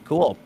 Cool.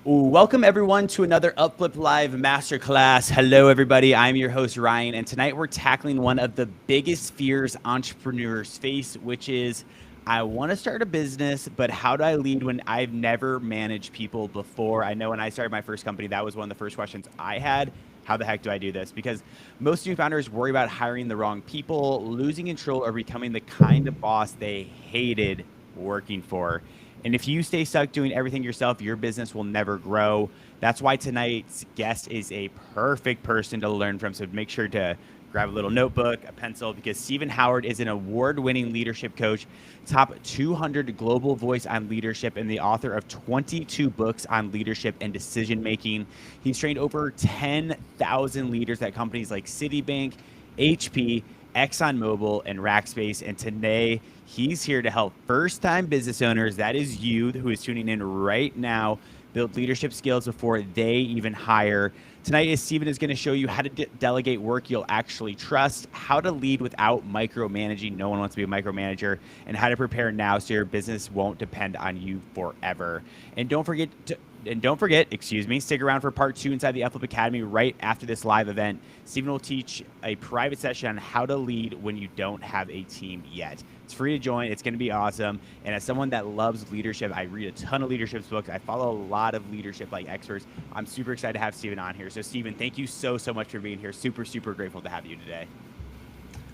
Welcome everyone to another UpFlip Live Masterclass. Hello everybody, I'm your host Ryan, and tonight we're tackling one of the biggest fears entrepreneurs face, which is, I want to start a business, but how do I lead when I've never managed people before? I know when I started my first company, that was one of the first questions I had. How the heck do I do this? Because most new founders worry about hiring the wrong people, losing control, or becoming the kind of boss they hated working for. And if you stay stuck doing everything yourself, your business will never grow. That's why tonight's guest is a perfect person to learn from. So make sure to grab a little notebook, a pencil, because Stephen Howard is an award-winning leadership coach, top 200 global voice on leadership, and the author of 22 books on leadership and decision-making. He's trained over 10,000 leaders at companies like Citibank, HP, ExxonMobil, and Rackspace. And today, he's here to help first-time business owners, that is you who is tuning in right now, build leadership skills before they even hire. Tonight, Stephen is going to show you how to delegate work you'll actually trust, how to lead without micromanaging. No one wants to be a micromanager, and how to prepare now so your business won't depend on you forever. And don't forget, stick around for part 2 inside the UpFlip Academy right after this live event. Stephen will teach a private session on how to lead when you don't have a team yet. It's free to join. It's going to be awesome. And as someone that loves leadership, I read a ton of leadership books. I follow a lot of leadership experts. I'm super excited to have Stephen on here. So Stephen, thank you so much for being here. Super grateful to have you today.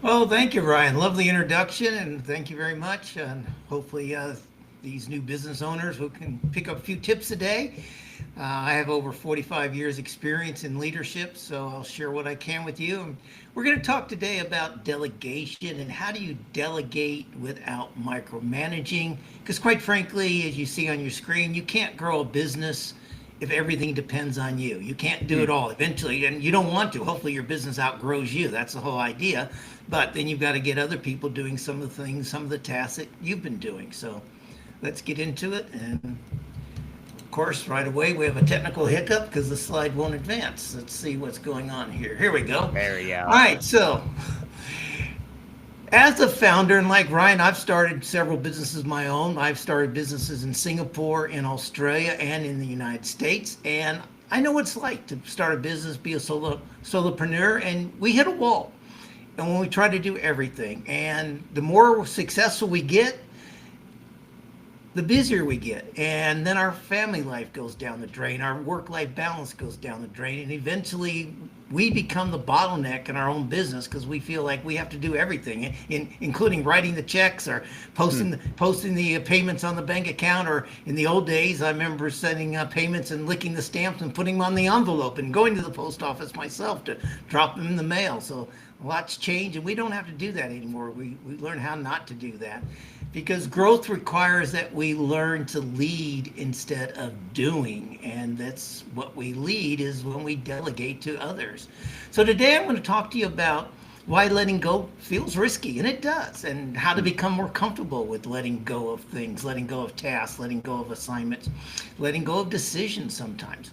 Well, thank you, Ryan. Lovely introduction, and thank you very much. And hopefully these new business owners who can pick up a few tips a day. I have over 45 years experience in leadership, so I'll share what I can with you. And we're going to talk today about delegation and how do you delegate without micromanaging? Because quite frankly, as you see on your screen, you can't grow a business if everything depends on you. You can't do it all eventually, and you don't want to. Hopefully your business outgrows you. That's the whole idea. But then you've got to get other people doing some of the things, some of the tasks that you've been doing. So let's get into it. And of course, right away, we have a technical hiccup because the slide won't advance. Let's see what's going on here. Here we go. There we go. All right, so as a founder, and like Ryan, I've started several businesses of my own. I've started businesses in Singapore, in Australia, and in the United States. And I know what it's like to start a business, be a solopreneur, and we hit a wall. And when we try to do everything, and the more successful we get, the busier we get, and then our family life goes down the drain, our work-life balance goes down the drain, and eventually we become the bottleneck in our own business because we feel like we have to do everything, including writing the checks or posting the payments on the bank account. Or in the old days, I remember sending payments and licking the stamps and putting them on the envelope and going to the post office myself to drop them in the mail. So a lot's changed, and we don't have to do that anymore. We learn how not to do that, because growth requires that we learn to lead instead of doing. And that's what we lead is when we delegate to others. So today I'm going to talk to you about why letting go feels risky, and it does, and how to become more comfortable with letting go of things, letting go of tasks, letting go of assignments, letting go of decisions sometimes.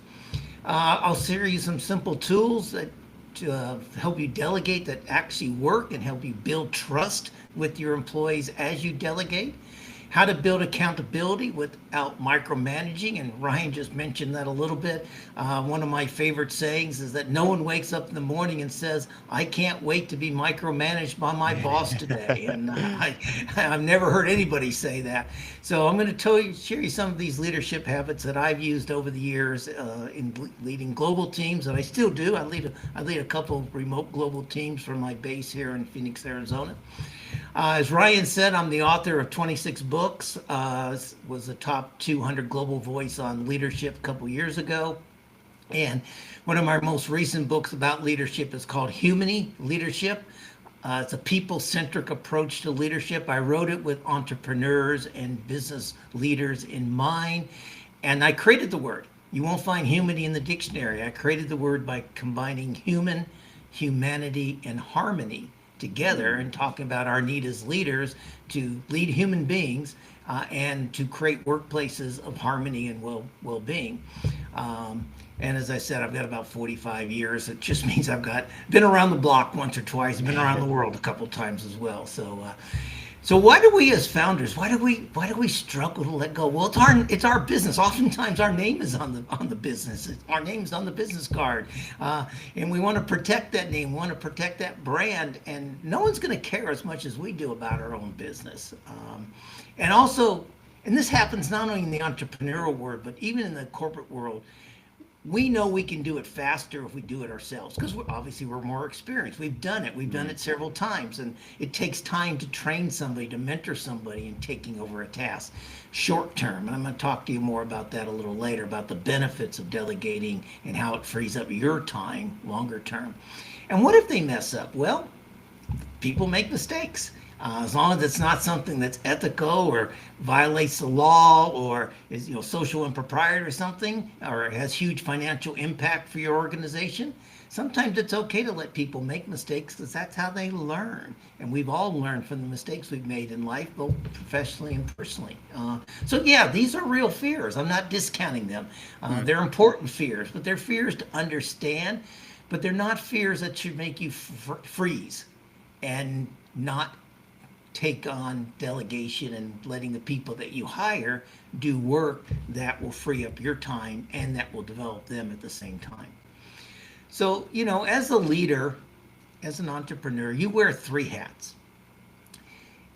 I'll share you some simple tools that to help you delegate that actually work and help you build trust with your employees as you delegate. How to build accountability without micromanaging, and Ryan just mentioned that a little bit. One of my favorite sayings is that no one wakes up in the morning and says, I can't wait to be micromanaged by my boss today. And I've never heard anybody say that. So I'm going to share you some of these leadership habits that I've used over the years in leading global teams, and I still do. I lead a couple of remote global teams from my base here in Phoenix, Arizona. As Ryan said, I'm the author of 26 books, was a top 200 global voice on leadership a couple years ago. And one of my most recent books about leadership is called Human Leadership. It's a people-centric approach to leadership. I wrote it with entrepreneurs and business leaders in mind. And I created the word. You won't find humanity in the dictionary. I created the word by combining human, humanity, and harmony together and talking about our need as leaders to lead human beings and to create workplaces of harmony and well-being. And as I said, I've got about 45 years. It just means I've been around the block once or twice, been around the world a couple of times as well. So So why do we as founders, why do we struggle to let go? Well, it's our business. Oftentimes our name is on the business. Our name's on the business card, and we want to protect that name. We want to protect that brand, and no one's going to care as much as we do about our own business. And also, and this happens not only in the entrepreneurial world, but even in the corporate world. We know we can do it faster if we do it ourselves because we're more experienced. We've done it. We've done it several times, and it takes time to train somebody, to mentor somebody in taking over a task short term. And I'm going to talk to you more about that a little later, about the benefits of delegating and how it frees up your time longer term. And what if they mess up? Well, people make mistakes. As long as it's not something that's ethical or violates the law or is social impropriety or something, or it has huge financial impact for your organization, sometimes it's okay to let people make mistakes because that's how they learn. And we've all learned from the mistakes we've made in life, both professionally and personally. So yeah, these are real fears. I'm not discounting them. They're important fears, but they're fears to understand, but they're not fears that should make you freeze and not take on delegation and letting the people that you hire do work that will free up your time and that will develop them at the same time. So, as a leader, as an entrepreneur, you wear three hats.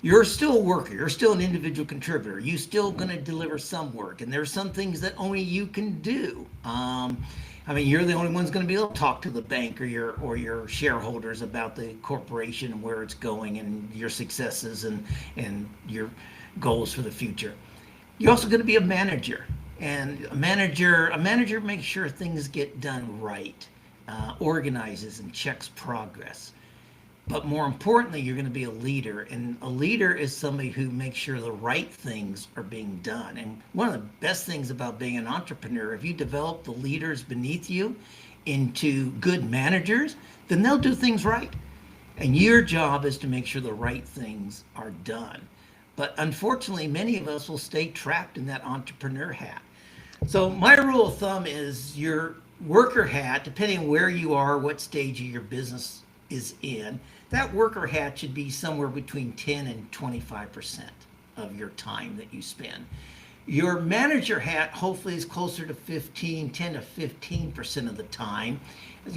You're still a worker. You're still an individual contributor. You're still going to deliver some work, and there's some things that only you can do. You're the only one's going to be able to talk to the bank or your shareholders about the corporation and where it's going and your successes and your goals for the future. You're also going to be a manager, and a manager makes sure things get done right, organizes and checks progress. But more importantly, you're going to be a leader, and a leader is somebody who makes sure the right things are being done. And one of the best things about being an entrepreneur, if you develop the leaders beneath you into good managers, then they'll do things right. And your job is to make sure the right things are done. But unfortunately, many of us will stay trapped in that entrepreneur hat. So my rule of thumb is your worker hat, depending on where you are, what stage of your business is in, that worker hat should be somewhere between 10 and 25% of your time that you spend. Your manager hat hopefully is closer to 10 to 15% of the time,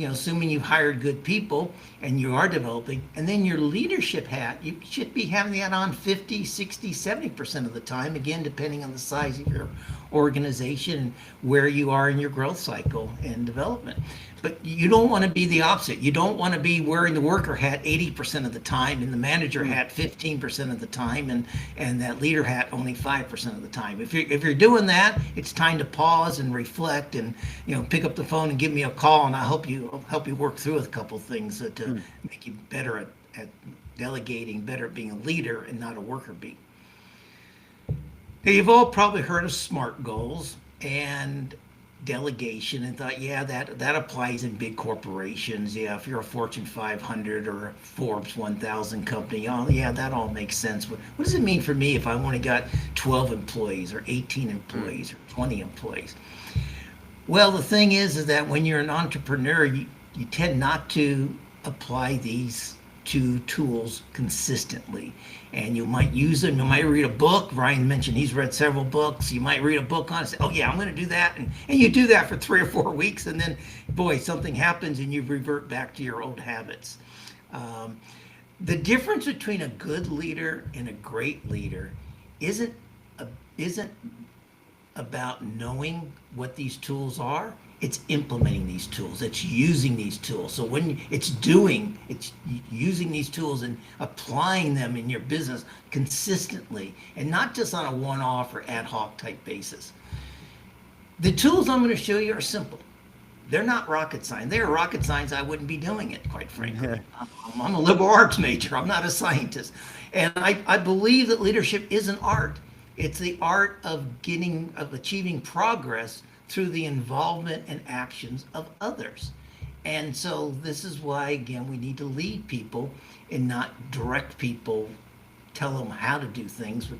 assuming you've hired good people and you are developing. And then your leadership hat, you should be having that on 50, 60, 70% of the time, again, depending on the size of your organization and where you are in your growth cycle and development. But you don't want to be the opposite. You don't want to be wearing the worker hat 80% of the time and the manager hat 15% of the time and that leader hat only 5% of the time. If you're doing that, it's time to pause and reflect and pick up the phone and give me a call, and I'll help you work through a couple things to make you better at delegating, better at being a leader and not a worker bee. Now, you've all probably heard of SMART goals and delegation and thought, yeah, that applies in big corporations. Yeah, if you're a Fortune 500 or a Forbes 1000 company, oh yeah, that all makes sense. But what does it mean for me if I only got 12 employees or 18 employees or 20 employees? Well, the thing is that when you're an entrepreneur, you tend not to apply these two tools consistently. And you might use them. You might read a book. Ryan mentioned he's read several books. You might read a book on it and say, oh yeah, I'm going to do that. And you do that for 3 or 4 weeks. And then, boy, something happens and you revert back to your old habits. The difference between a good leader and a great leader isn't about knowing what these tools are. It's implementing these tools. It's using these tools. So when it's using these tools and applying them in your business consistently and not just on a one-off or ad hoc type basis. The tools I'm going to show you are simple. They're not rocket science. They're rocket science, I wouldn't be doing it, quite frankly. I'm a liberal arts major. I'm not a scientist. And I believe that leadership is an art. It's the art of achieving progress through the involvement and actions of others. And so this is why, again, we need to lead people and not direct people, tell them how to do things, but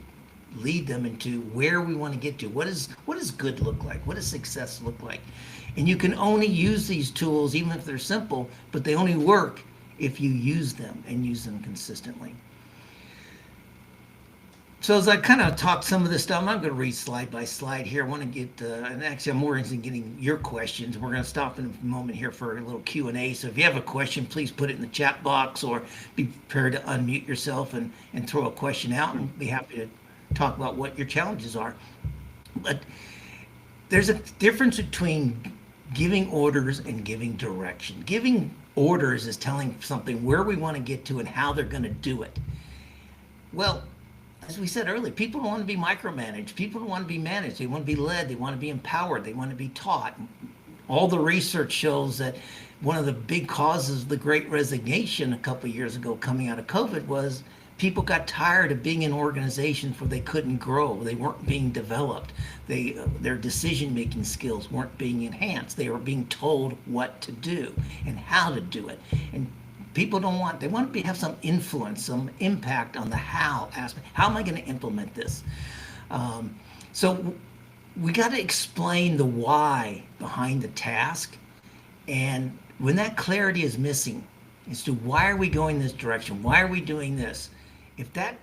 lead them into where we want to get to. What does good look like? What does success look like? And you can only use these tools, even if they're simple, but they only work if you use them and use them consistently. So as I kind of talk some of this stuff, I'm not going to read slide by slide here. I want to get, and actually I'm more interested in getting your questions. We're going to stop in a moment here for a little Q&A. So if you have a question, please put it in the chat box or be prepared to unmute yourself and throw a question out, and be happy to talk about what your challenges are. But there's a difference between giving orders and giving direction. Giving orders is telling something where we want to get to and how they're going to do it. Well, as we said earlier, people don't want to be micromanaged. People don't want to be managed. They want to be led. They want to be empowered. They want to be taught. All the research shows that one of the big causes of the Great Resignation a couple of years ago coming out of COVID was people got tired of being in organizations where they couldn't grow. They weren't being developed. Their decision-making skills weren't being enhanced. They were being told what to do and how to do it. And people they want to have some influence, some impact on the how aspect. How am I going to implement this? So we got to explain the why behind the task. And when that clarity is missing as to why are we going this direction? Why are we doing this? If that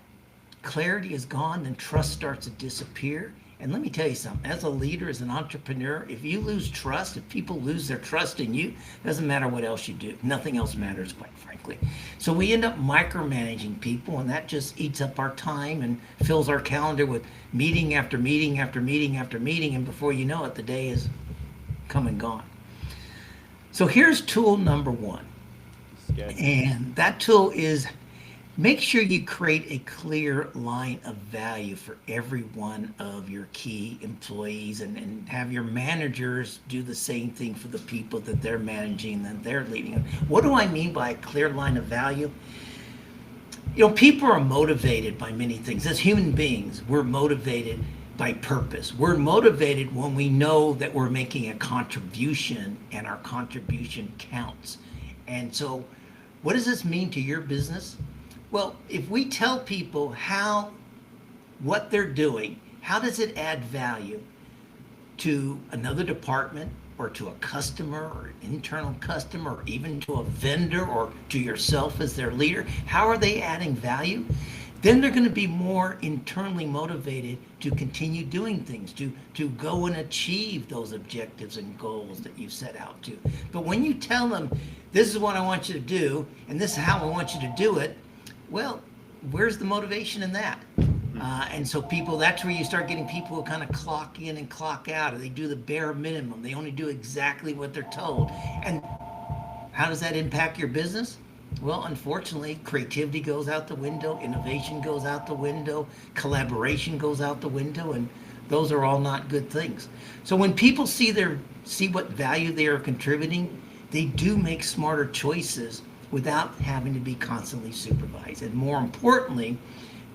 clarity is gone, then trust starts to disappear. And let me tell you something, as a leader, as an entrepreneur, if you lose trust, if people lose their trust in you, it doesn't matter what else you do. Nothing else matters, quite frankly. So we end up micromanaging people, and that just eats up our time and fills our calendar with meeting after meeting after meeting after meeting, and before you know it, the day is come and gone. So here's tool number one. And that tool is make sure you create a clear line of value for every one of your key employees, and have your managers do the same thing for the people that they're managing, that they're leading. What do I mean by a clear line of value? You know, people are motivated by many things. As human beings, we're motivated by purpose. We're motivated when we know that we're making a contribution and our contribution counts. And so what does this mean to your business? Well, if we tell people what they're doing, how does it add value to another department or to a customer or an internal customer or even to a vendor or to yourself as their leader, how are they adding value? Then they're going to be more internally motivated to continue doing things, to go and achieve those objectives and goals that you've set out to. But when you tell them, this is what I want you to do, and this is how I want you to do it, well, where's the motivation in that? And so that's where you start getting people who kind of clock in and clock out, or they do the bare minimum. They only do exactly what they're told. And how does that impact your business? Well, unfortunately, creativity goes out the window, innovation goes out the window, collaboration goes out the window, and those are all not good things. So when people see what value they are contributing, they do make smarter choices without having to be constantly supervised. And more importantly,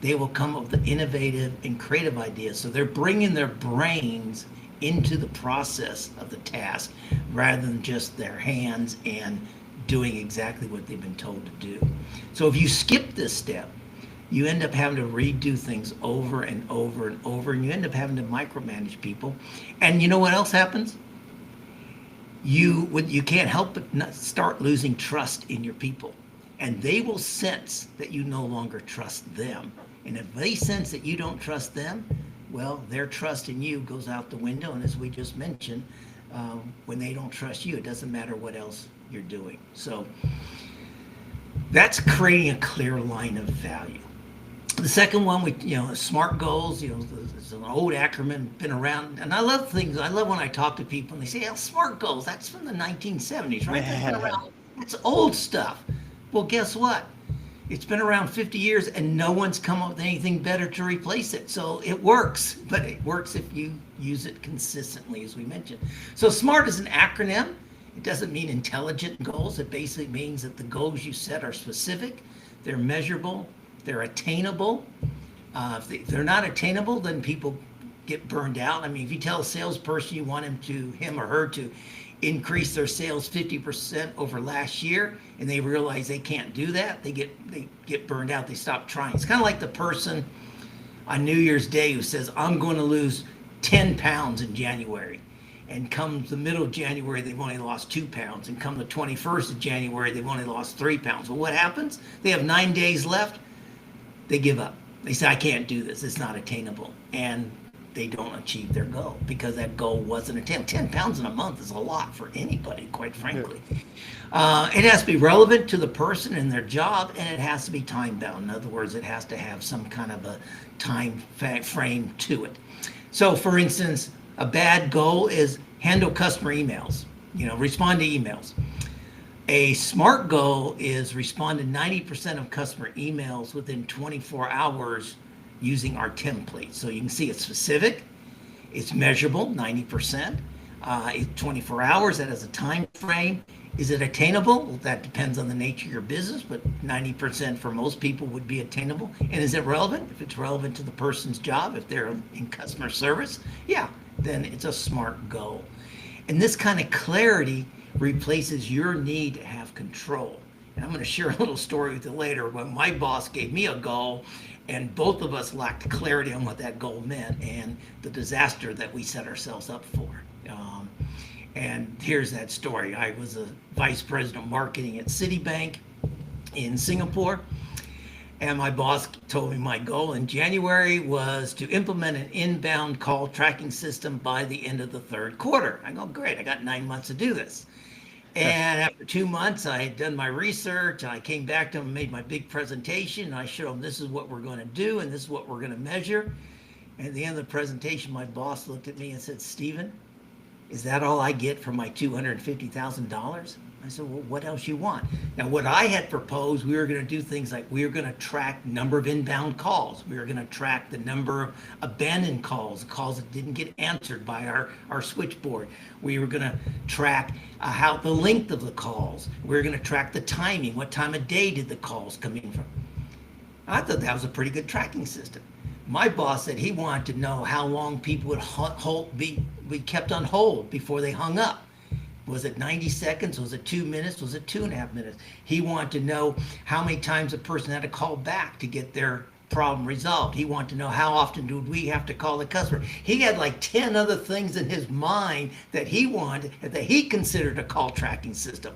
they will come up with innovative and creative ideas. So they're bringing their brains into the process of the task rather than just their hands and doing exactly what they've been told to do. So if you skip this step, you end up having to redo things over and over and over, and you end up having to micromanage people. And you know what else happens? You can't help but not start losing trust in your people, and they will sense that you no longer trust them. And if they sense that you don't trust them, well, their trust in you goes out the window. And as we just mentioned, when they don't trust you, it doesn't matter what else you're doing. So that's creating a clear line of value. The second one, SMART goals, it's an old acronym, been around. And I love when I talk to people and they say, SMART goals, that's from the 1970s, right? That's old stuff. Well, guess what? It's been around 50 years and no one's come up with anything better to replace it. So it works, but it works if you use it consistently, as we mentioned. So SMART is an acronym. It doesn't mean intelligent goals. It basically means that the goals you set are specific, they're measurable, they're attainable. If they're not attainable, then people get burned out. I mean, if you tell a salesperson you want him or her to increase their sales 50% over last year, and they realize they can't do that, they get burned out. They stop trying. It's kind of like the person on New Year's Day who says, I'm going to lose 10 pounds in January. And come the middle of January, they've only lost 2 pounds. And come the 21st of January, they've only lost 3 pounds. Well, what happens? They have 9 days left. They give up. they say, I can't do this. It's not attainable. And they don't achieve their goal because that goal wasn't attainable. 10 pounds in a month is a lot for anybody, quite frankly. It has to be relevant to the person and their job, and it has to be time bound. In other words, it has to have some kind of a time frame to it. So, for instance, a bad goal is handle customer emails, respond to emails. A SMART goal is respond to 90% of customer emails within 24 hours using our template. So you can see it's specific, it's measurable, 90%, it's 24 hours, that has a time frame. Is it attainable? Well, that depends on the nature of your business, but 90% for most people would be attainable. And is it relevant? If it's relevant to the person's job, if they're in customer service, yeah, then it's a SMART goal. And this kind of clarity replaces your need to have control. And I'm going to share a little story with you later when my boss gave me a goal and both of us lacked clarity on what that goal meant and the disaster that we set ourselves up for. And here's that story. I was a vice president of marketing at Citibank in Singapore. And my boss told me my goal in January was to implement an inbound call tracking system by the end of the third quarter. I go, great, I got 9 months to do this. And after 2 months, I had done my research. I came back to him and made my big presentation. And I showed him this is what we're going to do and this is what we're going to measure. And at the end of the presentation, my boss looked at me and said, Stephen, is that all I get for my $250,000? I said, well, what else you want? Now, what I had proposed, we were going to do things like we were going to track number of inbound calls. We were going to track the number of abandoned calls that didn't get answered by our switchboard. We were going to track how the length of the calls. We were going to track the timing. What time of day did the calls come in from? I thought that was a pretty good tracking system. My boss said he wanted to know how long people would be kept on hold before they hung up. Was it 90 seconds? Was it 2 minutes? Was it 2.5 minutes? He wanted to know how many times a person had to call back to get their problem resolved. He wanted to know how often do we have to call the customer. He had like 10 other things in his mind that he wanted, that he considered a call tracking system.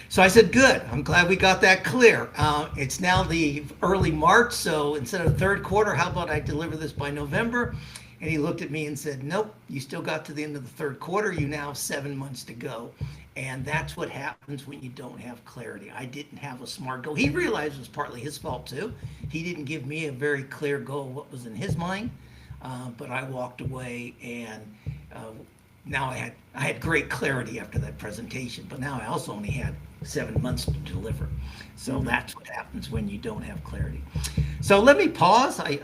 So I said, good, I'm glad we got that clear. It's now the early March, so instead of third quarter, how about I deliver this by November? And he looked at me and said, nope, you still got to the end of the third quarter. You now have 7 months to go. And that's what happens when you don't have clarity. I didn't have a SMART goal. He realized it was partly his fault too. He didn't give me a very clear goal of what was in his mind. But I walked away and now I had great clarity after that presentation. But now I also only had 7 months to deliver. So that's what happens when you don't have clarity. So let me pause. I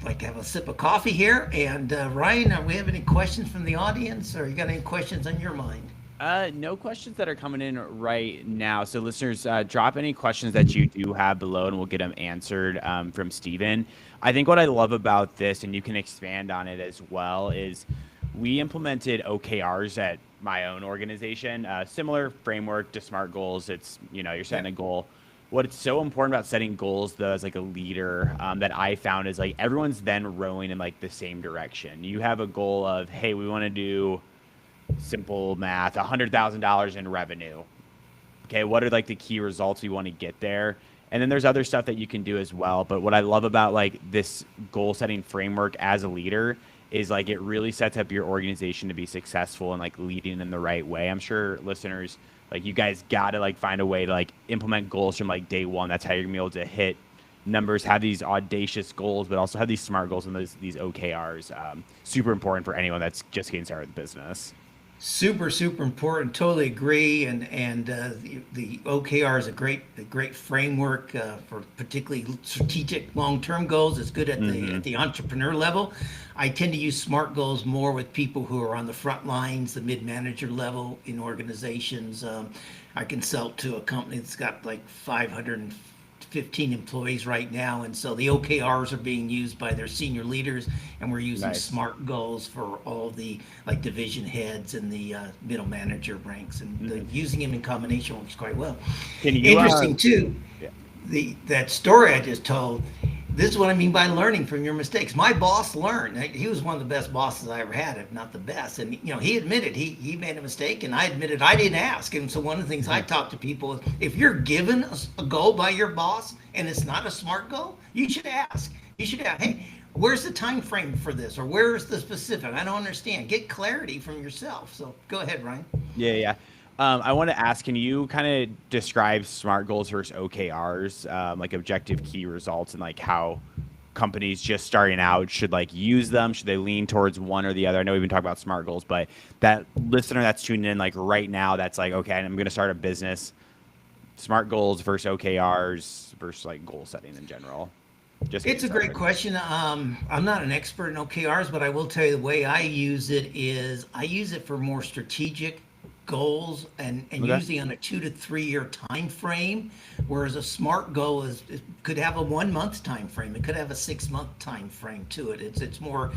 like to have a sip of coffee here. And Ryan, do we have any questions from the audience, or you got any questions on your mind? No questions that are coming in right now. So listeners, drop any questions that you do have below and we'll get them answered from Stephen. I think what I love about this, and you can expand on it as well, is we implemented OKRs at my own organization, similar framework to SMART goals. It's, you're setting a goal. What's so important about setting goals, though, as like a leader, that I found is like everyone's then rowing in like the same direction. You have a goal of, hey, we want to do simple math, $100,000 in revenue. Okay, what are like the key results we want to get there? And then there's other stuff that you can do as well. But what I love about like this goal setting framework as a leader is like it really sets up your organization to be successful and like leading in the right way. I'm sure listeners, like you guys got to like find a way to like implement goals from like day one. That's how you're gonna be able to hit numbers, have these audacious goals, but also have these SMART goals and these OKRs. Super important for anyone that's just getting started with business. Super important. Totally agree. And the OKR is a great framework for particularly strategic long-term goals. It's good at the entrepreneur level. I tend to use SMART goals more with people who are on the front lines, the mid-manager level in organizations. I consult to a company that's got like 515 employees right now, and so the OKRs are being used by their senior leaders, and we're using SMART goals for all the like division heads and the middle manager ranks, and using them in combination works quite well. Interesting too. Yeah. That story I just told. This is what I mean by learning from your mistakes. My boss learned. He was one of the best bosses I ever had, if not the best. And he admitted he made a mistake, and I admitted I didn't ask. And so one of the things I talk to people is, if you're given a goal by your boss and it's not a SMART goal, you should ask. You should have, hey, where's the time frame for this, or where's the specific? I don't understand. Get clarity from yourself. So go ahead, Ryan. Yeah, yeah. I want to ask, can you kind of describe SMART goals versus OKRs, like objective key results, and like how companies just starting out should like use them? Should they lean towards one or the other? I know we've been talking about SMART goals, but that listener that's tuning in like right now, that's like, okay, I'm going to start a business. SMART goals versus OKRs versus like goal setting in general. Just It's a great question. I'm not an expert in OKRs, but I will tell you the way I use it is I use it for more strategic goals and Okay. usually on a 2 to 3 year time frame, whereas a SMART goal is it could have a 1 month time frame. It could have a 6 month time frame to it. It's more,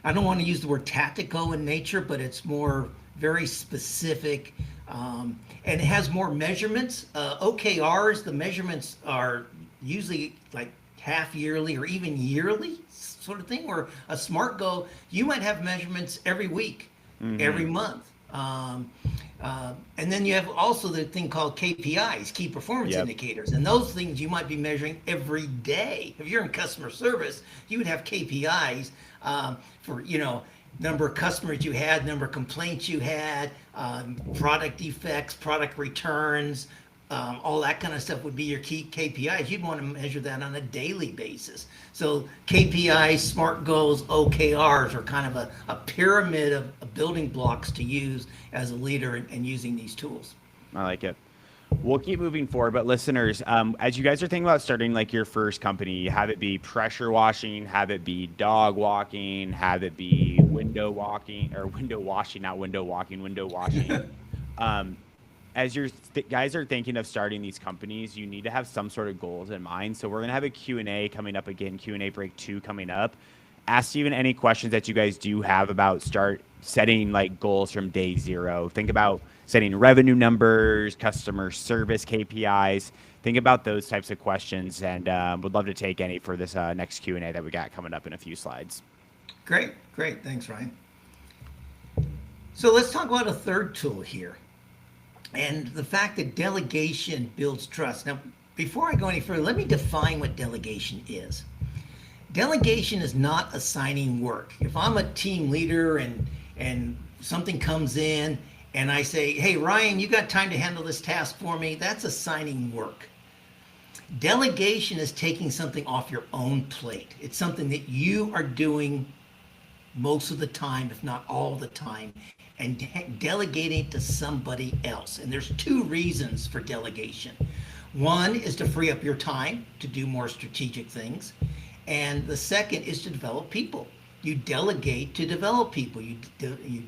I don't want to use the word tactical in nature, but it's more very specific, and it has more measurements. OKRs, the measurements are usually like half yearly or even yearly sort of thing. Where a SMART goal, you might have measurements every week, every month. And then you have also the thing called KPIs, key performance Yep. indicators, and those things you might be measuring every day. If you're in customer service, you would have KPIs, for number of customers you had, number of complaints you had, product defects, product returns, all that kind of stuff would be your key KPIs. You'd want to measure that on a daily basis. So KPIs, SMART goals, OKRs are kind of a pyramid of building blocks to use as a leader in using these tools. I like it. We'll keep moving forward, but listeners, as you guys are thinking about starting like your first company, have it be pressure washing, have it be dog walking, have it be window walking or window washing, not window walking, window washing. As your guys are thinking of starting these companies, you need to have some sort of goals in mind. So we're going to have a Q&A coming up again, Q&A break 2 coming up. Ask Steven any questions that you guys do have about start setting like goals from day 0. Think about setting revenue numbers, customer service KPIs. Think about those types of questions, and would love to take any for this next Q&A that we got coming up in a few slides. Great, great. Thanks, Ryan. So let's talk about a third tool here, and the fact that delegation builds trust. Now, before I go any further, let me define what delegation is. Delegation is not assigning work. If I'm a team leader and something comes in and I say, hey, Ryan, you got time to handle this task for me? That's assigning work. Delegation is taking something off your own plate. It's something that you are doing most of the time, if not all the time, and delegating it to somebody else. And there's 2 reasons for delegation. One is to free up your time to do more strategic things. And the second is to develop people. You delegate to develop people. You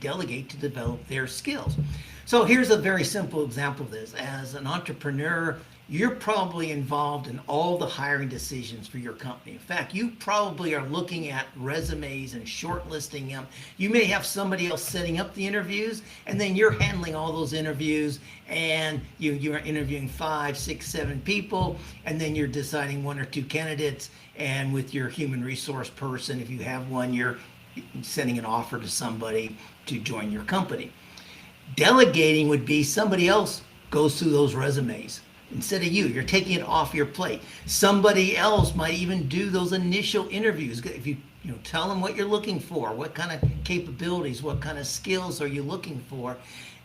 delegate to develop their skills. So here's a very simple example of this. As an entrepreneur, you're probably involved in all the hiring decisions for your company. In fact, you probably are looking at resumes and shortlisting them. You may have somebody else setting up the interviews, and then you're handling all those interviews, and you're interviewing 5, 6, 7 people, and then you're deciding 1 or 2 candidates. And with your human resource person, if you have one, you're sending an offer to somebody to join your company. Delegating would be somebody else goes through those resumes instead of you. You're taking it off your plate. Somebody else might even do those initial interviews. If you tell them what you're looking for, what kind of capabilities, what kind of skills are you looking for,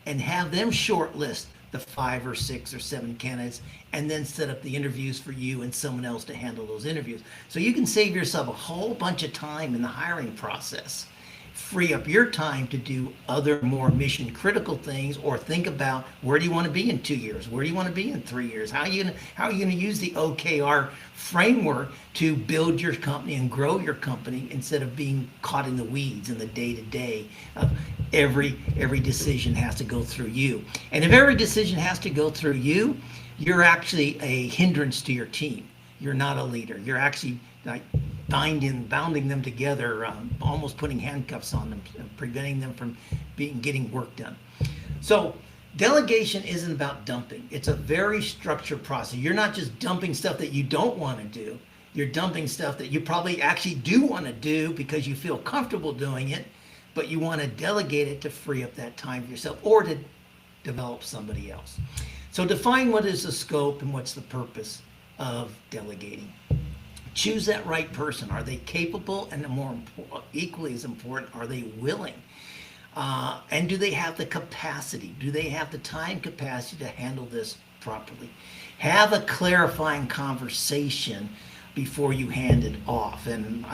and have them shortlist the 5 or 6 or 7 candidates, and then set up the interviews for you and someone else to handle those interviews. So you can save yourself a whole bunch of time in the hiring process. Free up your time to do other more mission critical things, or think about where do you want to be in 2 years? Where do you want to be in 3 years? How are you going to use the OKR framework to build your company and grow your company instead of being caught in the weeds in the day-to-day of every decision has to go through you. And if every decision has to go through you, you're actually a hindrance to your team. You're not a leader. You're actually like bounding them together, almost putting handcuffs on them, preventing them from getting work done. So delegation isn't about dumping. It's a very structured process. You're not just dumping stuff that you don't want to do. You're dumping stuff that you probably actually do want to do because you feel comfortable doing it, but you want to delegate it to free up that time for yourself or to develop somebody else. So define what is the scope and what's the purpose of delegating. Choose that right person. Are they capable? And equally as important, are they willing? And do they have the capacity? Do they have the time capacity to handle this properly? Have a clarifying conversation before you hand it off. And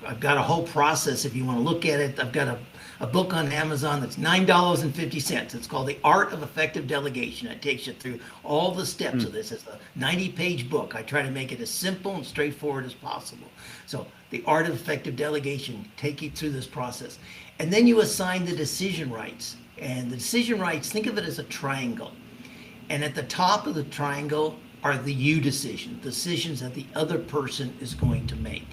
I've got a whole process if you want to look at it. I've got a book on Amazon that's $9.50. It's called The Art of Effective Delegation. It takes you through all the steps of this. It's a 90-page book. I try to make it as simple and straightforward as possible. So The Art of Effective Delegation, take you through this process. And then you assign the decision rights. And the decision rights, think of it as a triangle. And at the top of the triangle are the you decisions that the other person is going to make.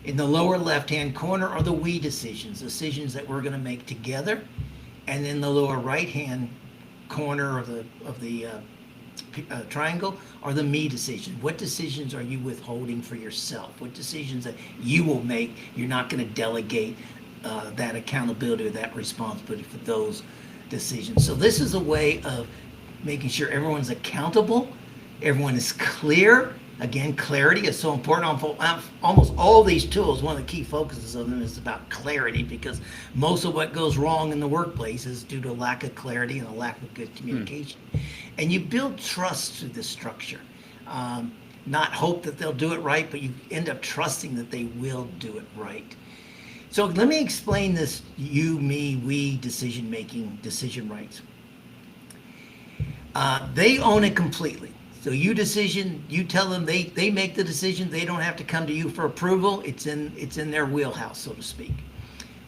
In the lower left-hand corner are the we decisions that we're going to make together. And in the lower right-hand corner of the triangle are the me decisions. What decisions are you withholding for yourself? What decisions that you will make? You're not going to delegate that accountability or that responsibility for those decisions. So this is a way of making sure everyone's accountable, everyone is clear. Again, clarity is so important. Almost all these tools, one of the key focuses of them is about clarity, because most of what goes wrong in the workplace is due to a lack of clarity and a lack of good communication. And you build trust through this structure. Not hope that they'll do it right, but you end up trusting that they will do it right. So let me explain this you, me, we decision rights. They own it completely. So you tell them they make the decision. They don't have to come to you for approval. It's in their wheelhouse, so to speak.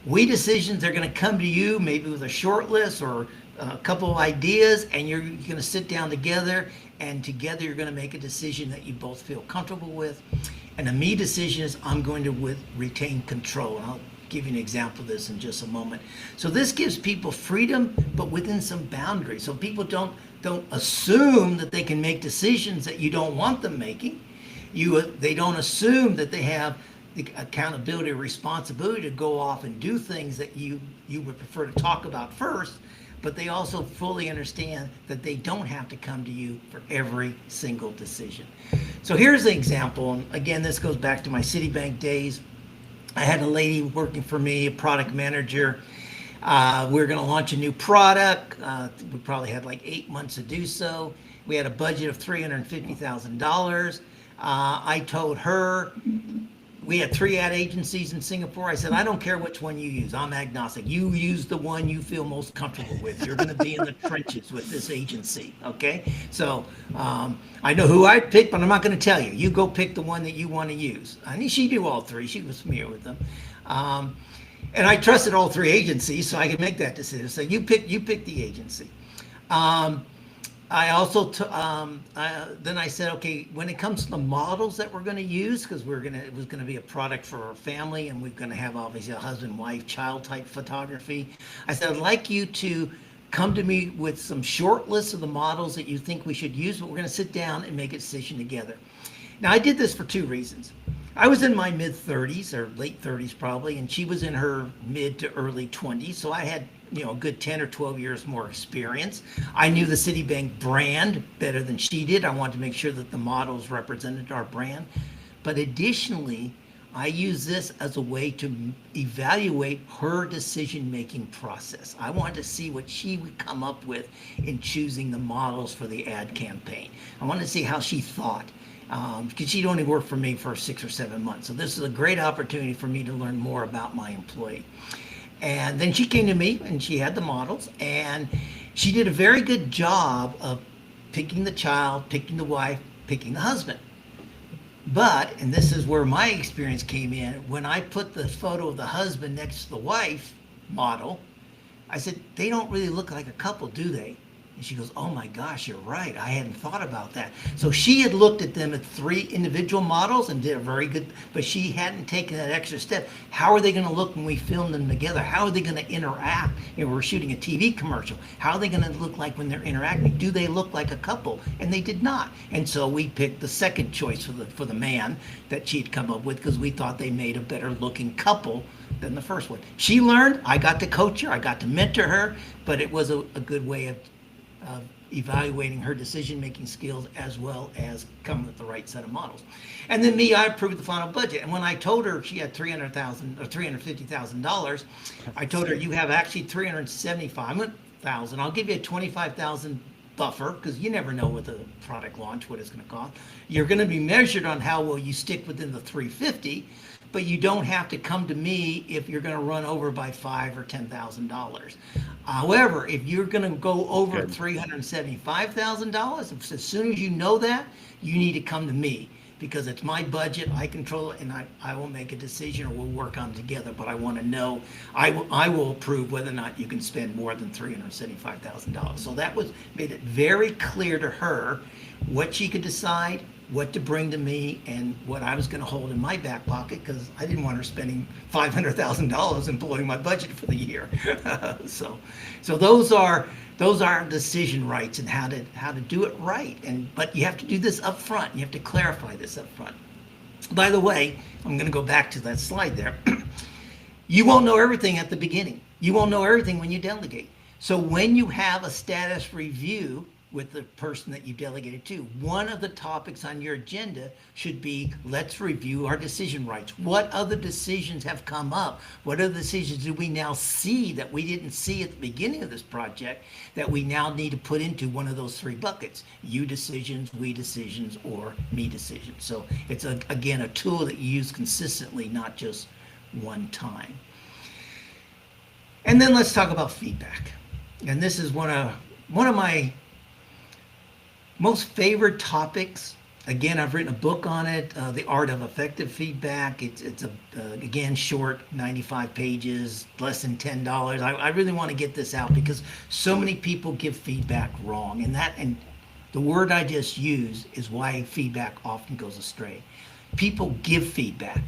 We decisions, they're going to come to you maybe with a short list or a couple of ideas, and you're going to sit down together, and together you're going to make a decision that you both feel comfortable with. And a me decision is I'm going to retain control. And I'll give you an example of this in just a moment. So this gives people freedom, but within some boundaries. So people don't assume that they can make decisions that you don't want them making. They don't assume that they have the accountability or responsibility to go off and do things that you would prefer to talk about first, but they also fully understand that they don't have to come to you for every single decision. So here's the example. And again, this goes back to my Citibank days. I had a lady working for me, a product manager. We were going to launch a new product. We probably had like 8 months to do so. We had a budget of $350,000. I told her, we had 3 ad agencies in Singapore. I said, I don't care which one you use. I'm agnostic. You use the one you feel most comfortable with. You're going to be in the trenches with this agency, okay? So I know who I picked, but I'm not going to tell you. You go pick the one that you want to use. I mean, she knew all 3. She was familiar with them. And I trusted all 3 agencies, so I could make that decision. So you pick the agency. I also then I said, okay, when it comes to the models that we're going to use, because it was going to be a product for our family, and we're going to have obviously a husband, wife, child type photography. I said, I'd like you to come to me with some short lists of the models that you think we should use, but we're going to sit down and make a decision together. Now, I did this for 2 reasons. I was in my mid 30s or late 30s probably, and she was in her mid to early 20s. So I had, a good 10 or 12 years more experience. I knew the Citibank brand better than she did. I wanted to make sure that the models represented our brand. But additionally, I use this as a way to evaluate her decision-making process. I wanted to see what she would come up with in choosing the models for the ad campaign. I wanted to see how she thought. Because she'd only worked for me for 6 or 7 months. So this is a great opportunity for me to learn more about my employee. And then she came to me and she had the models, and she did a very good job of picking the child, picking the wife, picking the husband. But, and this is where my experience came in, when I put the photo of the husband next to the wife model, I said, they don't really look like a couple, do they? And she goes, oh my gosh, you're right. I hadn't thought about that. So she had looked at them at 3 individual models and did a very good, but she hadn't taken that extra step. How are they going to look when we film them together? How are they going to interact? We're shooting a TV commercial. How are they going to look like when they're interacting? Do they look like a couple? And they did not. And so we picked the second choice for the man that she'd come up with, because we thought they made a better looking couple than the first one. She learned. I got to coach her. I got to mentor her, but it was a good way of evaluating her decision-making skills as well as coming with the right set of models. And then me, I approved the final budget. And when I told her she had $300,000 or $350,000, I told her you have actually $375,000. I'll give you a $25,000 buffer because you never know with a product launch what it's going to cost. You're going to be measured on how well you stick within the 350, but you don't have to come to me if you're going to run over by $5,000 or $10,000. However, if you're going to go over $375,000, as soon as you know that, you need to come to me because it's my budget, I control it, and I will make a decision or we'll work on it together. But I want to know, I will approve whether or not you can spend more than $375,000. So that made it very clear to her what she could decide, what to bring to me, and what I was going to hold in my back pocket because I didn't want her spending $500,000 and blowing my budget for the year. So those are decision rights and how to do it right. But you have to do this up front. You have to clarify this up front. By the way, I'm going to go back to that slide there. You won't know everything at the beginning. You won't know everything when you delegate. So when you have a status review with the person that you delegated to, one of the topics on your agenda should be, let's review our decision rights. What other decisions have come up? What other decisions do we now see that we didn't see at the beginning of this project that we now need to put into one of those three buckets? You decisions, we decisions, or me decisions. So it's, again, a tool that you use consistently, not just one time. And then let's talk about feedback. And this is one of my most favorite topics. Again, I've written a book on it, The Art of Effective Feedback. It's again, short, 95 pages, less than $10. I really want to get this out because so many people give feedback wrong. And the word I just used is why feedback often goes astray. People give feedback.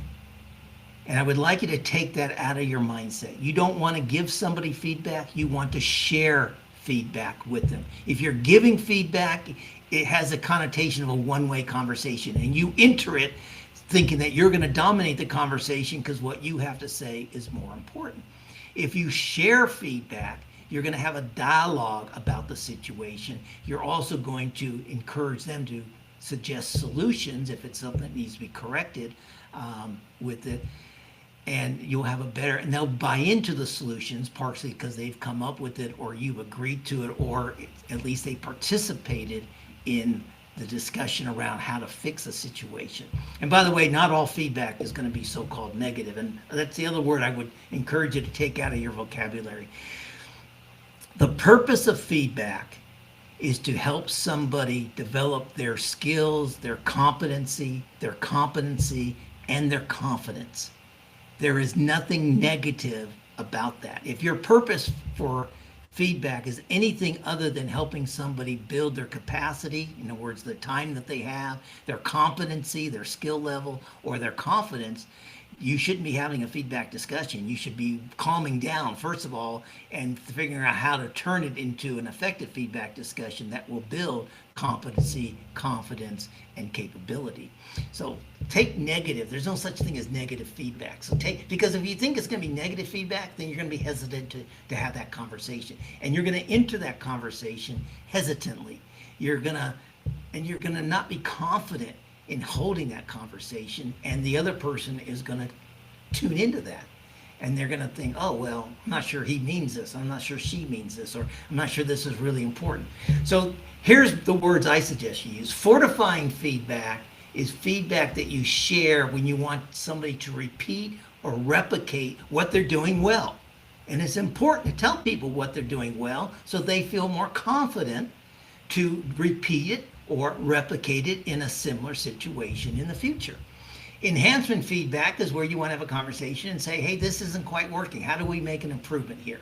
And I would like you to take that out of your mindset. You don't want to give somebody feedback. You want to share feedback with them. If you're giving feedback, it has a connotation of a one-way conversation, and you enter it thinking that you're going to dominate the conversation because what you have to say is more important. If you share feedback, you're going to have a dialogue about the situation. You're also going to encourage them to suggest solutions if it's something that needs to be corrected with it. And you'll have and they'll buy into the solutions partially because they've come up with it or you've agreed to it, or at least they participated in the discussion around how to fix a situation. And by the way, not all feedback is going to be so-called negative. And that's the other word I would encourage you to take out of your vocabulary. The purpose of feedback is to help somebody develop their skills, their competency, and their confidence. There is nothing negative about that. If your purpose for feedback is anything other than helping somebody build their capacity, in other words, the time that they have, their competency, their skill level, or their confidence, you shouldn't be having a feedback discussion. You should be calming down, first of all, and figuring out how to turn it into an effective feedback discussion that will build competency, confidence, and capability. So take negative. There's no such thing as negative feedback. So because if you think it's going to be negative feedback, then you're going to be hesitant to have that conversation. And you're going to enter that conversation hesitantly. You're going to not be confident in holding that conversation, and the other person is going to tune into that, and they're going to think, oh, well, I'm not sure he means this, I'm not sure she means this, or I'm not sure this is really important. So here's the words I suggest you use. Fortifying feedback is feedback that you share when you want somebody to repeat or replicate what they're doing well. And it's important to tell people what they're doing well so they feel more confident to repeat it or replicate it in a similar situation in the future. Enhancement feedback is where you want to have a conversation and say, hey, this isn't quite working. How do we make an improvement here?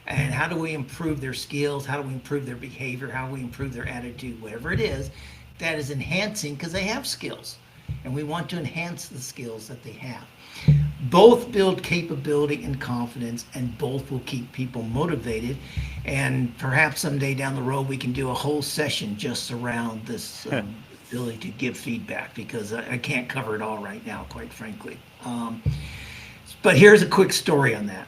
And how do we improve their skills? How do we improve their behavior? How do we improve their attitude? Whatever it is, that is enhancing because they have skills. And we want to enhance the skills that they have. Both build capability and confidence, and both will keep people motivated. And perhaps someday down the road, we can do a whole session just around this ability to give feedback, because I can't cover it all right now, quite frankly. But here's a quick story on that.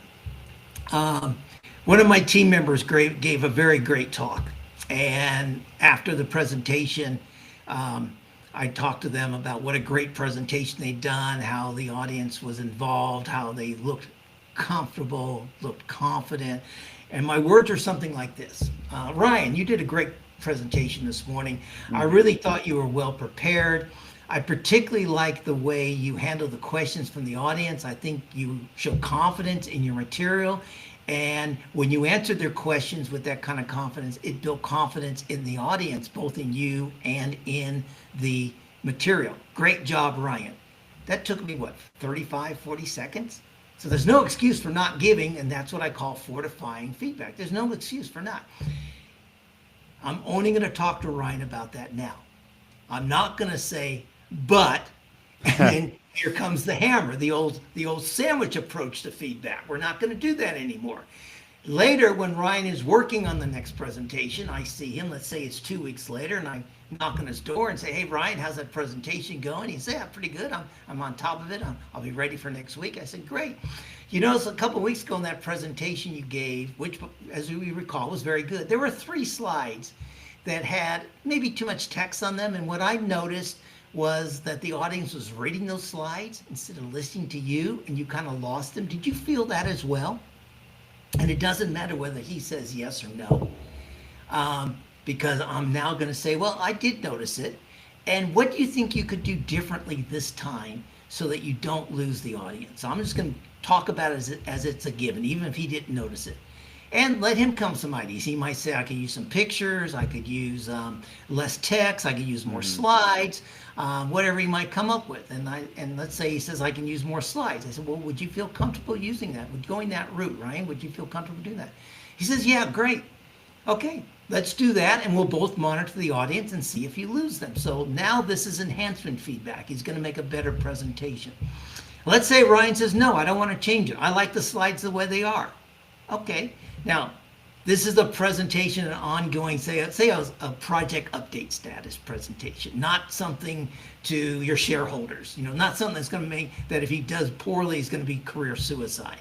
One of my team members gave a very great talk. And after the presentation, I talked to them about what a great presentation they'd done, how the audience was involved, how they looked comfortable, looked confident. And my words are something like this. Ryan, you did a great presentation this morning. I really thought you were well prepared. I particularly like the way you handle the questions from the audience. I think you show confidence in your material. And when you answered their questions with that kind of confidence, it built confidence in the audience, both in you and in the material. Great job, Ryan. That took me, 35, 40 seconds? So there's no excuse for not giving, and that's what I call fortifying feedback. There's no excuse for not. I'm only going to talk to Ryan about that now. I'm not going to say, but, and then here comes the hammer, the old sandwich approach to feedback. We're not going to do that anymore. Later, when Ryan is working on the next presentation, I see him, let's say it's 2 weeks later, and I knock on his door and say, hey, Ryan, how's that presentation going? He said, yeah, pretty good. I'm on top of it. I'll be ready for next week. I said, great. You notice a couple of weeks ago in that presentation you gave, which, as we recall, was very good. There were 3 slides that had maybe too much text on them, and what I noticed was that the audience was reading those slides instead of listening to you, and you kind of lost them. Did you feel that as well? And it doesn't matter whether he says yes or no, because I'm now going to say, well, I did notice it. And what do you think you could do differently this time so that you don't lose the audience? So I'm just going to talk about it as it's a given, even if he didn't notice it. And let him come some ideas. He might say, I could use some pictures, I could use less text, I could use more slides, whatever he might come up with. And let's say he says, I can use more slides. I said, well, would you feel comfortable using that? Would going that route, Ryan, would you feel comfortable doing that? He says, yeah, great. Okay, let's do that, and we'll both monitor the audience and see if you lose them. So now this is enhancement feedback. He's going to make a better presentation. Let's say Ryan says, no, I don't want to change it. I like the slides the way they are. Okay. Now, this is a presentation, an ongoing, say a project update status presentation, not something to your shareholders, not something that's going to make that if he does poorly, is going to be career suicide.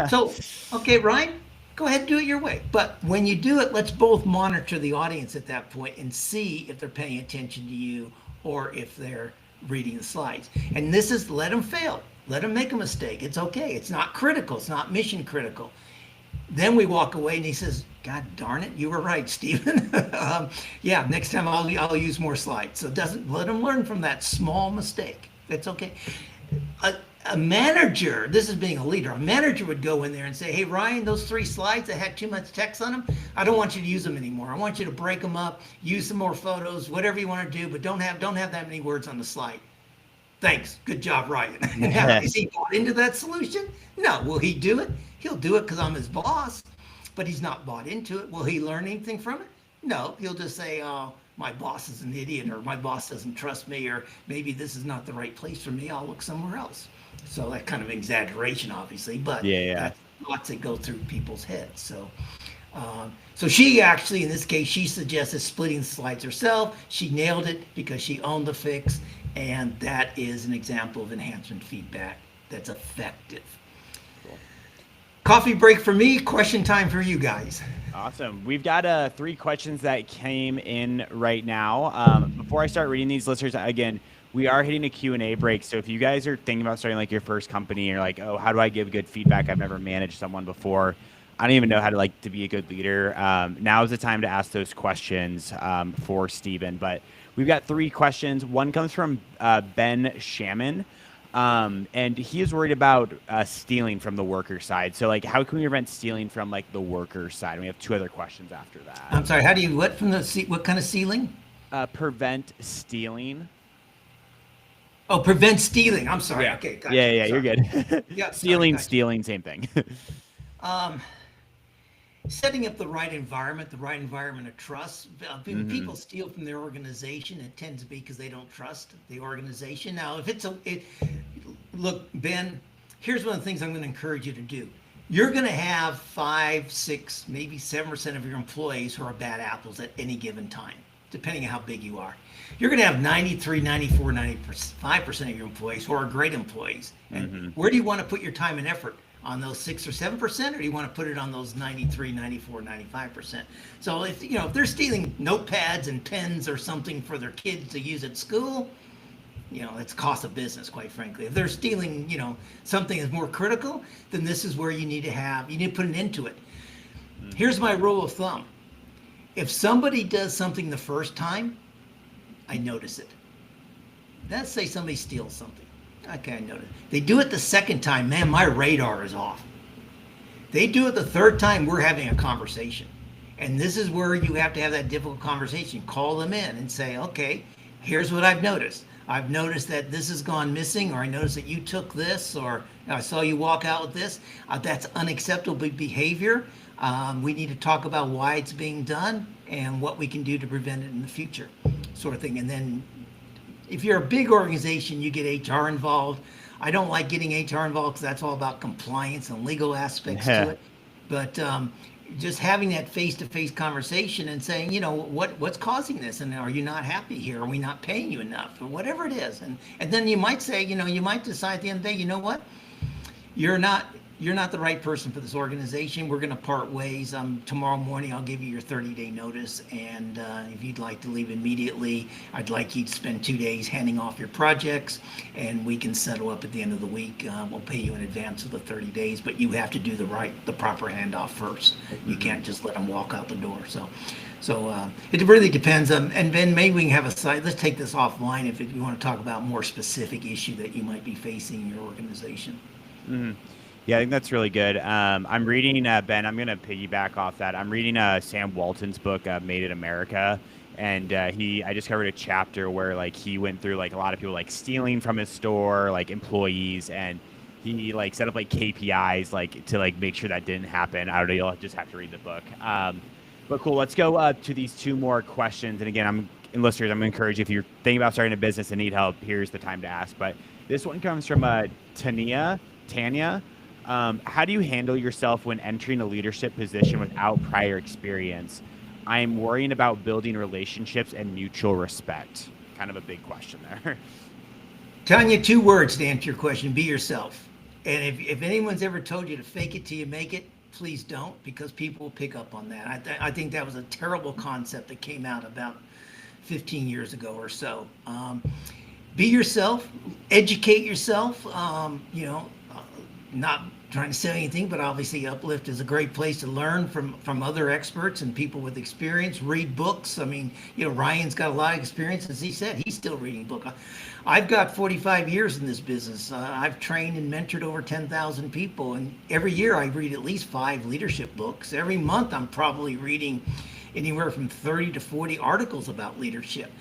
So, okay, Ryan, go ahead and do it your way. But when you do it, let's both monitor the audience at that point and see if they're paying attention to you or if they're reading the slides. And this is, let them fail. Let them make a mistake. It's okay. It's not critical. It's not mission critical. Then we walk away and he says, God darn it, you were right, Stephen. Yeah, next time I'll use more slides. So let them learn from that small mistake. That's okay. A manager, this is being a leader, a manager would go in there and say, hey, Ryan, those 3 slides that had too much text on them, I don't want you to use them anymore. I want you to break them up, use some more photos, whatever you want to do, but don't have that many words on the slide. Thanks. Good job, Ryan. Is he bought into that solution? No. Will he do it? He'll do it because I'm his boss, but he's not bought into it. Will he learn anything from it? No. He'll just say, oh, my boss is an idiot, or my boss doesn't trust me, or maybe this is not the right place for me. I'll look somewhere else. So that kind of exaggeration, obviously, but that's thoughts that go through people's heads. So she actually, in this case, she suggested splitting the slides herself. She nailed it because she owned the fix. And that is an example of enhancement feedback that's effective. Cool. Coffee break for me, question time for you guys. Awesome. We've got 3 questions that came in right now. Before I start reading these, listeners, again, we are hitting a Q&A break. So if you guys are thinking about starting like your first company, and you're like, oh, how do I give good feedback? I've never managed someone before. I don't even know how to be a good leader. Now is the time to ask those questions for Stephen. But we've got 3 questions. One comes from Ben Shaman, and he is worried about stealing from the worker side. So, how can we prevent stealing from the worker side? And we have 2 other questions after that. I'm sorry. How do you what kind of stealing? Prevent stealing. Oh, prevent stealing. I'm sorry. Yeah. Okay. Gotcha. Yeah, you're good. Yeah. Stealing, same thing. Setting up the right environment of trust. People steal from their organization. It tends to be because they don't trust the organization. Now, if look, Ben, here's one of the things I'm going to encourage you to do. You're going to have 5, 6, maybe 7% of your employees who are bad apples at any given time, depending on how big you are. You're going to have 93, 94, 95% of your employees who are great employees. And where do you want to put your time and effort? on those 6 or 7%, or do you want to put it on those 93, 94, 95%? So if if they're stealing notepads and pens or something for their kids to use at school, it's cost of business, quite frankly. If they're stealing, something that's more critical, then this is where you need to put an end to it. Here's my rule of thumb. If somebody does something the first time, I notice it. Let's say somebody steals something. Okay, I notice. They do it the second time, man, my radar is off. They do it the third time, we're having a conversation. And this is where you have to have that difficult conversation. Call them in and say, okay, here's what I've noticed. I've noticed that this has gone missing, or I noticed that you took this, or I saw you walk out with this. That's unacceptable behavior. We need to talk about why it's being done and what we can do to prevent it in the future, sort of thing. And then if you're a big organization, you get HR involved. I don't like getting HR involved because that's all about compliance and legal aspects to it. But just having that face-to-face conversation and saying, what's causing this? And are you not happy here? Are we not paying you enough? Or whatever it is. And then you might say, you might decide at the end of the day, you know what? You're not the right person for this organization. We're going to part ways. Tomorrow morning, I'll give you your 30-day notice. And if you'd like to leave immediately, I'd like you to spend 2 days handing off your projects, and we can settle up at the end of the week. We'll pay you in advance of the 30 days, but you have to do the proper handoff first. You can't just let them walk out the door. So it really depends. And then maybe we can have a side. Let's take this offline if you want to talk about more specific issue that you might be facing in your organization. Mm-hmm. Yeah, I think that's really good. I'm reading, Ben, I'm going to piggyback off that. I'm reading Sam Walton's book, Made in America. And I discovered a chapter where he went through a lot of people stealing from his store, employees, and he set up KPIs to make sure that didn't happen. I don't know, you'll just have to read the book. But cool, let's go to these two more questions. And again, listeners, I'm going to encourage you, if you're thinking about starting a business and need help, here's the time to ask. But this one comes from Tanya. How do you handle yourself when entering a leadership position without prior experience? I am worrying about building relationships and mutual respect. Kind of a big question there. Tanya, 2 words to answer your question: be yourself. And if anyone's ever told you to fake it till you make it, please don't, because people will pick up on that. I think that was a terrible concept that came out about 15 years ago or so. Be yourself, educate yourself, not trying to say anything, but obviously UpLift is a great place to learn from other experts and people with experience. Read books. I mean, Ryan's got a lot of experience. As he said, he's still reading books. I've got 45 years in this business. I've trained and mentored over 10,000 people, and every year I read at least 5 leadership books. Every month I'm probably reading anywhere from 30 to 40 articles about leadership.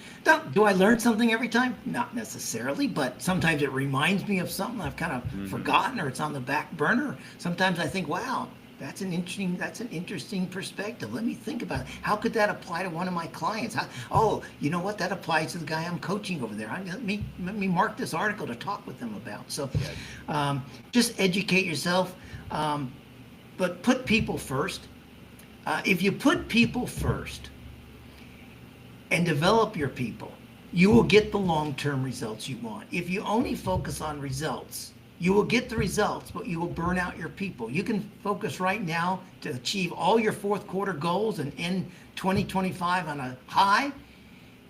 Do I learn something every time? Not necessarily, but sometimes it reminds me of something I've kind of forgotten, or it's on the back burner. Sometimes I think, wow, that's an interesting perspective. Let me think about it. How could that apply to one of my clients? You know what? That applies to the guy I'm coaching over there. Let me mark this article to talk with them about. So just educate yourself, but put people first. If you put people first and develop your people, you will get the long-term results you want. If you only focus on results, you will get the results, but you will burn out your people. You can focus right now to achieve all your fourth quarter goals and end 2025 on a high,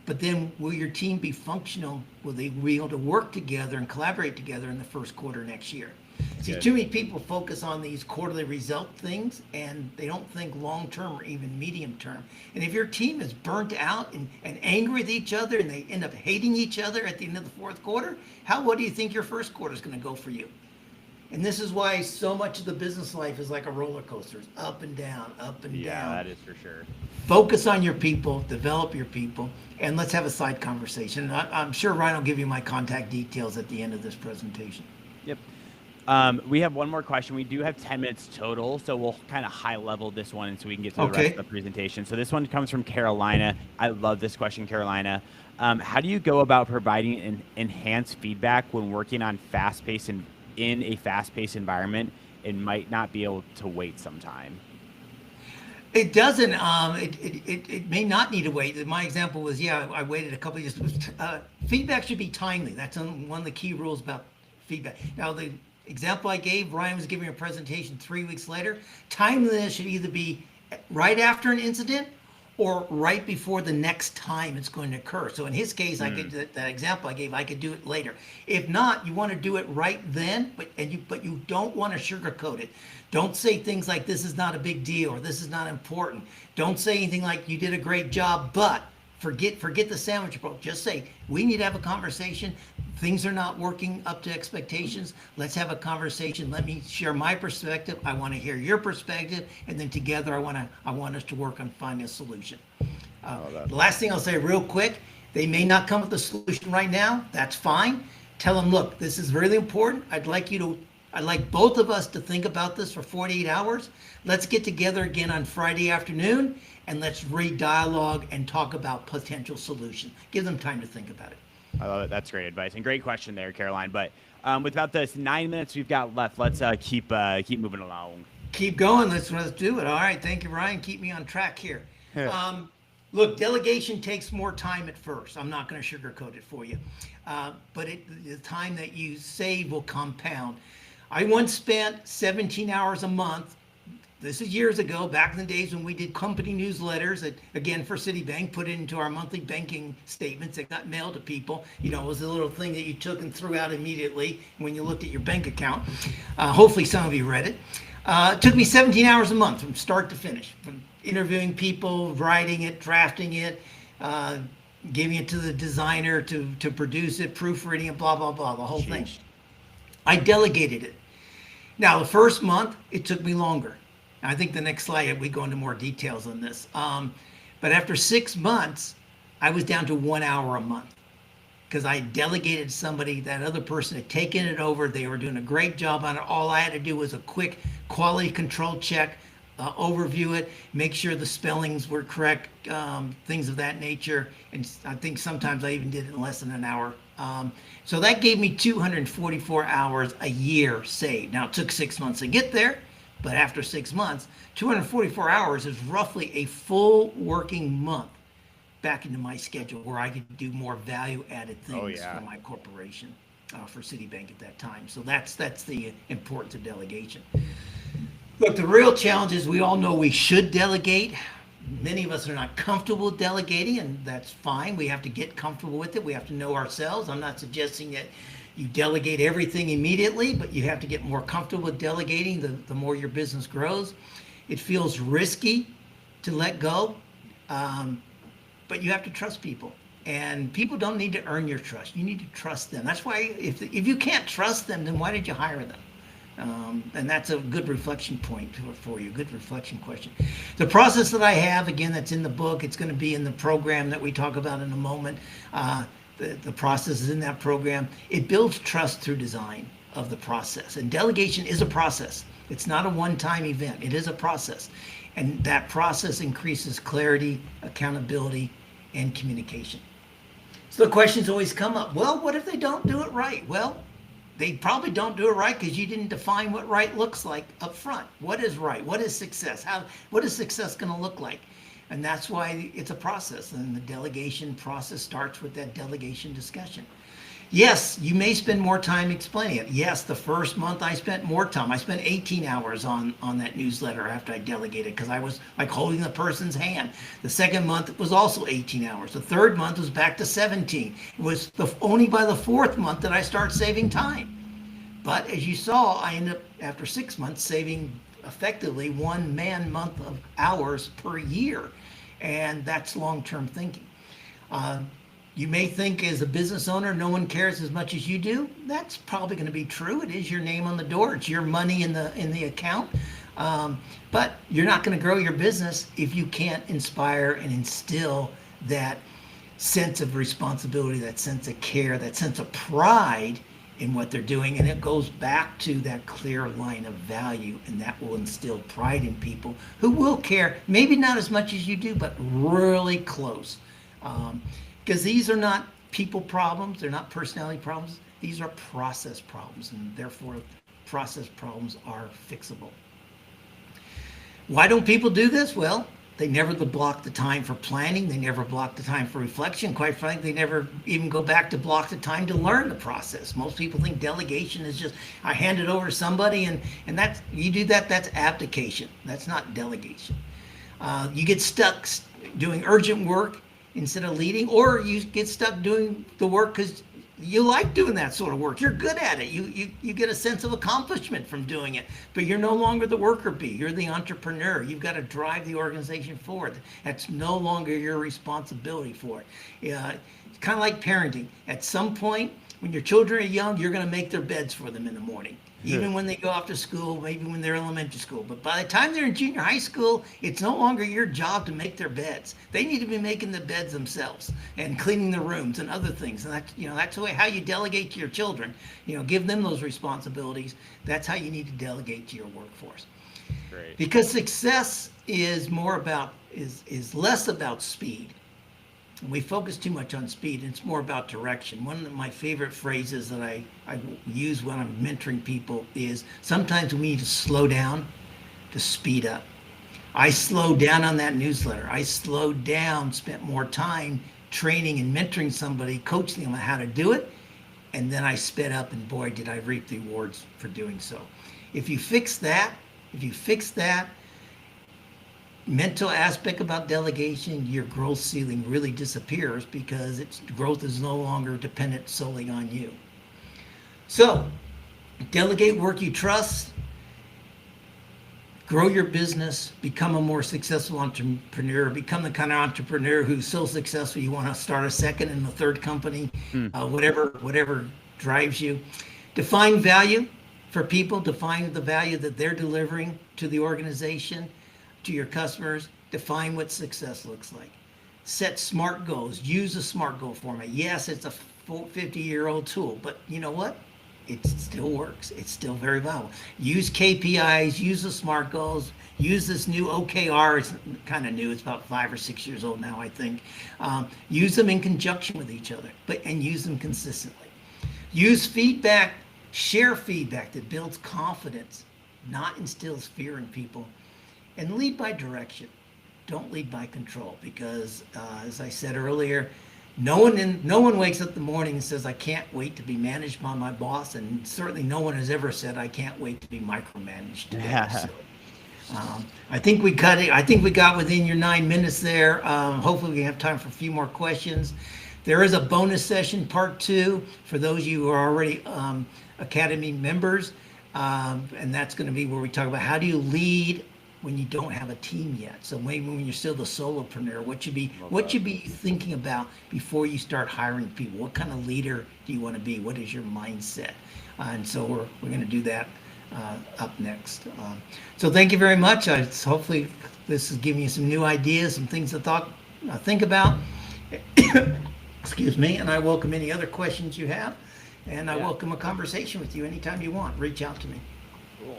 but then will your team be functional? Will they be able to work together and collaborate together in the first quarter next year? See, too many people focus on these quarterly result things, and they don't think long-term or even medium-term. And if your team is burnt out and angry with each other, and they end up hating each other at the end of the fourth quarter, what do you think your first quarter is going to go for you? And this is why so much of the business life is like a roller coaster. It's up and down, up and down. Yeah, that is for sure. Focus on your people, develop your people, and let's have a side conversation. I'm sure Ryan will give you my contact details at the end of this presentation. Yep. We have one more question. We do have 10 minutes total, so we'll kind of high level this one so we can get to the rest of the presentation. So this one comes from Carolina. I love this question, Carolina. How do you go about providing enhanced feedback when working on in a fast-paced environment and might not be able to wait some time? It doesn't. It may not need to wait. My example was, I waited a couple of years. Feedback should be timely. That's one of the key rules about feedback. Now, example I gave, Ryan was giving a presentation 3 weeks later. Timeliness should either be right after an incident or right before the next time it's going to occur. So in his case, I could, that example I gave, I could do it later. If not, you want to do it right then, but you don't want to sugarcoat it. Don't say things like this is not a big deal or this is not important. Don't say anything like you did a great job, but forget the sandwich approach. Just say we need to have a conversation. Things are not working up to expectations. Let's have a conversation. Let me share my perspective. I want to hear your perspective, and then together I want us to work on finding a solution. The last thing I'll say real quick, they may not come with a solution right now. That's fine. Tell them, look, this is really important. I'd like both of us to think about this for 48 hours. Let's get together again on Friday afternoon and let's re-dialogue and talk about potential solutions. Give them time to think about it. I love it. That's great advice and great question there, Caroline. But with about this 9 minutes we've got left, let's keep moving along. Keep going. Let's do it. All right. Thank you, Ryan. Keep me on track here. Look, delegation takes more time at first. I'm not going to sugarcoat it for you, but the time that you save will compound. I once spent 17 hours a month. This is years ago, back in the days when we did company newsletters, again for Citibank, put it into our monthly banking statements that got mailed to people. You know, it was a little thing that you took and threw out immediately when you looked at your bank account. Hopefully some of you read it. It took me 17 hours a month from start to finish, from interviewing people, writing it, drafting it, giving it to the designer to produce it, proofreading it, blah, blah, blah, the whole thing. I delegated it. Now, the first month, it took me longer. I think the next slide, we go into more details on this. But after 6 months, I was down to 1 hour a month because I delegated somebody, that other person had taken it over. They were doing a great job on it. All I had to do was a quick quality control check, overview it, make sure the spellings were correct, things of that nature. And I think sometimes I even did it in less than an hour. So that gave me 244 hours a year saved. Now, it took 6 months to get there. But after 6 months, 244 hours is roughly a full working month back into my schedule where I could do more value-added things for my corporation, for Citibank at that time. So that's the importance of delegation. Look, the real challenge is we all know we should delegate. Many of us are not comfortable delegating, and that's fine. We have to get comfortable with it. We have to know ourselves. I'm not suggesting that you delegate everything immediately, but you have to get more comfortable with delegating the more your business grows. It feels risky to let go, but you have to trust people. And people don't need to earn your trust. You need to trust them. That's why if you can't trust them, then why did you hire them? And that's a good reflection point for you, good reflection question. The process that I have, again, that's in the book, it's going to be in the program that we talk about in a moment. The process is in that program. It builds trust through design of the process. And delegation is a process. It's not a one-time event. It is a process. And that process increases clarity, accountability, and communication. So the questions always come up, well, what if they don't do it right? Well, they probably don't do it right because you didn't define what right looks like up front. What is right? What is success? What is success going to look like? And that's why it's a process. And the delegation process starts with that delegation discussion. Yes, you may spend more time explaining it. Yes, the first month I spent more time. I spent 18 hours on that newsletter after I delegated because I was like holding the person's hand. The second month it was also 18 hours. The third month was back to 17. It was only by the fourth month that I started saving time. But as you saw, I ended up, after 6 months, saving effectively 1 man-month of hours per year. And that's long-term thinking. You may think as a business owner, no one cares as much as you do. That's probably going to be true. It is your name on the door. It's your money in the account. But you're not going to grow your business if you can't inspire and instill that sense of responsibility, that sense of care, that sense of pride in what they're doing. And it goes back to that clear line of value, and that will instill pride in people who will care, maybe not as much as you do, but really close. Because these are not people problems, they're not personality problems, these are process problems, and therefore process problems are fixable. Why don't people do this? Well, They never block the time for planning. They never block the time for reflection. Quite frankly, they never even go back to block the time to learn the process. Most people think delegation is just, I hand it over to somebody and that's, you do that, that's abdication. That's not delegation. You get stuck doing urgent work instead of leading, or you get stuck doing the work because you like doing that sort of work. You're good at it. You get a sense of accomplishment from doing it, but you're no longer the worker bee. You're the entrepreneur. You've got to drive the organization forward. That's no longer your responsibility for it. It's kind of like parenting. At some point, when your children are young, you're going to make their beds for them in the morning. Even when they go off to school, maybe when they're elementary school. But by the time they're in junior high school, it's no longer your job to make their beds. They need to be making the beds themselves and cleaning the rooms and other things. And that's the way how you delegate to your children. Give them those responsibilities. That's how you need to delegate to your workforce. Great. Because success is less about speed. We focus too much on speed, and it's more about direction. One of my favorite phrases that I use when I'm mentoring people is sometimes we need to slow down to speed up. I slowed down on that newsletter. I slowed down, spent more time training and mentoring somebody, coaching them on how to do it, and then I sped up, and boy, did I reap the rewards for doing so. If you fix that mental aspect about delegation, your growth ceiling really disappears because growth is no longer dependent solely on you. So, delegate work you trust, grow your business, become a more successful entrepreneur, become the kind of entrepreneur who's so successful you want to start a second and a third company, whatever drives you. Define value for people, define the value that they're delivering to the organization, to your customers. Define what success looks like. Set SMART goals. Use a SMART goal format. Yes, it's a 50-year-old tool, but you know what? It still works. It's still very valuable. Use KPIs, use the SMART goals, use this new OKR. It's kind of new. It's about 5 or 6 years old now, I think. Use them in conjunction with each other, and use them consistently. Use feedback. Share feedback that builds confidence, not instills fear in people. And lead by direction. Don't lead by control, because as I said earlier, no one wakes up in the morning and says, I can't wait to be managed by my boss, and certainly no one has ever said, I can't wait to be micromanaged today. Yeah. So, I think we got it. I think we got within your 9 minutes there. Hopefully we have time for a few more questions. There is a bonus session, part 2, for those of you who are already Academy members, and that's going to be where we talk about how do you lead when you don't have a team yet. So maybe when you're still the solopreneur, what you be thinking about before you start hiring people? What kind of leader do you want to be? What is your mindset? And so we're going to do that up next. So thank you very much. Hopefully this is giving you some new ideas, some things to think about. Excuse me. And I welcome any other questions you have. And I welcome a conversation with you anytime you want. Reach out to me. Cool.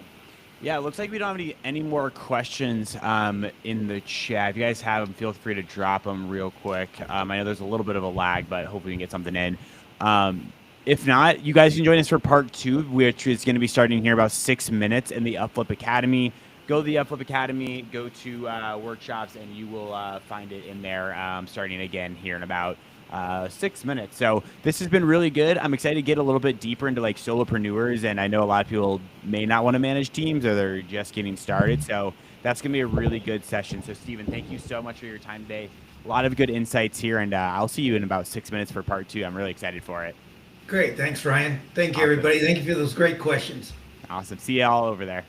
Yeah, it looks like we don't have any more questions in the chat. If you guys have them, feel free to drop them real quick. I know there's a little bit of a lag, but hopefully we can get something in. If not, you guys can join us for part 2, which is going to be starting here about 6 minutes in the UpFlip Academy. Go to the UpFlip Academy, go to workshops, and you will find it in there starting again here in about 6 minutes. So this has been really good. I'm excited to get a little bit deeper into like solopreneurs, and I know a lot of people may not want to manage teams or they're just getting started. So that's going to be a really good session. So Stephen, thank you so much for your time today. A lot of good insights here, and I'll see you in about 6 minutes for part 2. I'm really excited for it. Great. Thanks, Ryan. Thank you, everybody. Thank you for those great questions. Awesome. See you all over there.